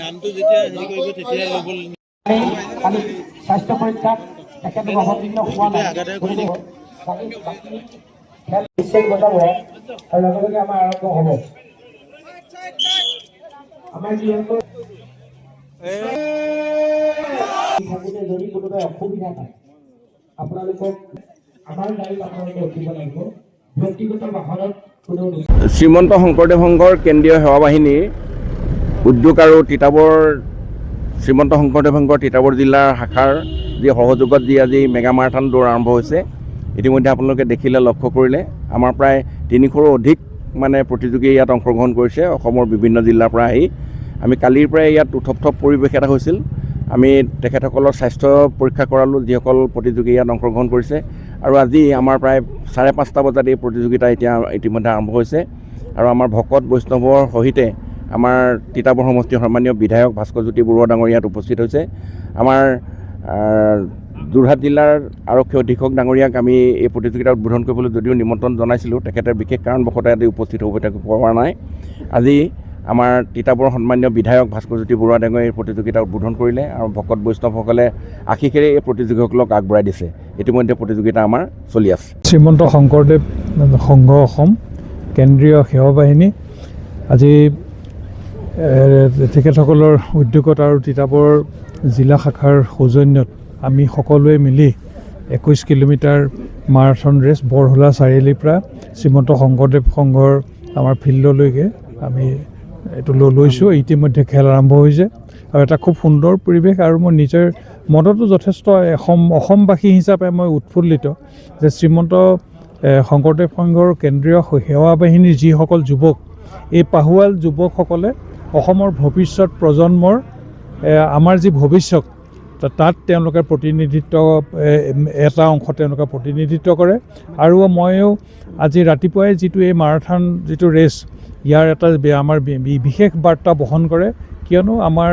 নামটো যেতিয়া হেৰি কৰিব তেতিয়া ল'ব স্বাস্থ্য পৰীক্ষাত তেখেতক অৱতীৰ্ণ হোৱা নাই খেল নিশ্চয় বজাব আৰু লগে লগে আমাৰ আৰম্ভ হ'ব আমাৰ যিসকল থাকোঁতে যদি কোনোবাই অসুবিধা পায় আপোনালোকক আমাৰ গাড়ীত আপোনালোকে উঠিব লাগিব ব্যক্তিগত বাহনত কোনো শ্ৰীমন্ত শংকৰদেৱ সংঘৰ কেন্দ্ৰীয় সেৱা বাহিনীৰ উদ্যোগ আৰু তিতাবৰ শ্ৰীমন্ত শংকৰদেৱ সংঘৰ তিতাবৰ জিলাৰ শাখাৰ যি সহযোগত যি আজি মেগা মাৰাথন দৌৰ আৰম্ভ হৈছে ইতিমধ্যে আপোনালোকে দেখিলে লক্ষ্য কৰিলে আমাৰ প্ৰায় 300ৰো অধিক মানে প্ৰতিযোগী ইয়াত অংশগ্ৰহণ কৰিছে অসমৰ বিভিন্ন জিলাৰ পৰা আহি আমি কালিৰ পৰাই ইয়াত উথপ পৰিৱেশ এটা হৈছিল আমি তেখেতসকলৰ স্বাস্থ্য পৰীক্ষা কৰালোঁ যিসকল প্ৰতিযোগী ইয়াত অংশগ্ৰহণ কৰিছে আৰু আজি আমাৰ প্ৰায় 5:30 বজাত এই প্ৰতিযোগিতা এতিয়া ইতিমধ্যে আৰম্ভ হৈছে আৰু আমাৰ ভকত বৈষ্ণৱৰ সহিতে আমাৰ তিতাবৰ সমষ্টিৰ সন্মানীয় বিধায়ক ভাস্কৰজ্যোতি বৰুৱা ডাঙৰীয়া ইয়াত উপস্থিত হৈছে আমাৰ যোৰহাট জিলাৰ আৰক্ষী অধীক্ষক ডাঙৰীয়াক আমি এই প্ৰতিযোগিতা উদ্বোধন কৰিবলৈ যদিও নিমন্ত্ৰণ জনাইছিলোঁ তেখেতে বিশেষ কাৰণবশতঃ ইয়াত উপস্থিত হ'ব পৰা নাই আজি আমাৰ তিতাবৰ সন্মানীয় বিধায়ক ভাস্কৰজ্যোতি বৰুৱা ডাঙৰীয়াই এই প্ৰতিযোগিতা উদ্বোধন কৰিলে আৰু ভকত বৈষ্ণৱসকলে আশীষেৰে এই প্ৰতিযোগীসকলক আগবঢ়াই দিছে ইতিমধ্যে প্ৰতিযোগিতা আমাৰ চলি আছে শ্ৰীমন্ত শংকৰদেৱ সংঘ অসম কেন্দ্ৰীয় সেৱা বাহিনী আজি তেখেতসকলৰ উদ্যোগত আৰু তিতাবৰ জিলা শাখাৰ সৌজন্যত আমি সকলোৱে মিলি 21 কিলোমিটাৰ মাৰাথন ৰেচ বৰহোলা চাৰিআলিৰ পৰা শ্ৰীমন্ত শংকৰদেৱ সংঘৰ আমাৰ ফিল্ডলৈকে আমি এইটো লৈছোঁ ইতিমধ্যে খেল আৰম্ভ হৈছে আৰু এটা খুব সুন্দৰ পৰিৱেশ আৰু মই নিজৰ মনতো যথেষ্ট অসমবাসী হিচাপে মই উৎফুল্লিত যে শ্ৰীমন্ত শংকৰদেৱ সংঘৰ কেন্দ্ৰীয় সেৱা বাহিনীৰ যিসকল যুৱক এই পাহুৱাল যুৱকসকলে অসমৰ ভৱিষ্যত প্ৰজন্মৰ আমাৰ যি ভৱিষ্যত তাত তেওঁলোকে প্ৰতিনিধিত্ব এটা অংশ তেওঁলোকে প্ৰতিনিধিত্ব কৰে আৰু ময়ো আজি ৰাতিপুৱাই যিটো এই মাৰাথন যিটো ৰেচ ইয়াৰ এটা আমাৰ বিশেষ বাৰ্তা বহন কৰে কিয়নো আমাৰ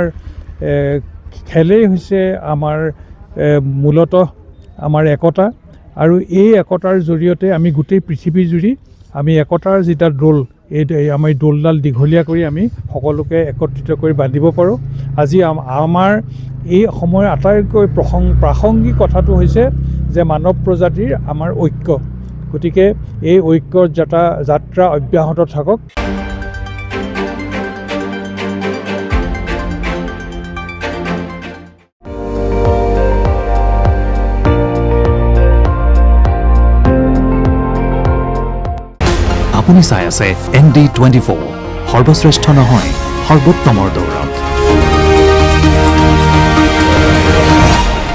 খেলেই হৈছে আমাৰ মূলতঃ আমাৰ একতা আৰু এই একতাৰ জৰিয়তে আমি গোটেই পৃথিৱীজুৰি আমি একতাৰ যিটা দৌল এই আমি দৌলডাল দীঘলীয়া কৰি আমি সকলোকে একত্ৰিত কৰি বান্ধিব পাৰোঁ আজি আমাৰ এই সময়ৰ আটাইতকৈ প্ৰাসংগিক কথাটো হৈছে যে মানৱ প্ৰজাতিৰ আমাৰ ঐক্য গতিকে এই ঐক্যৰ যাত্ৰা অব্যাহত থাকক আপুনি চাই আছে ND24 সৰ্বশ্ৰেষ্ঠ নহয় সৰ্বোত্তমৰ দৌৰ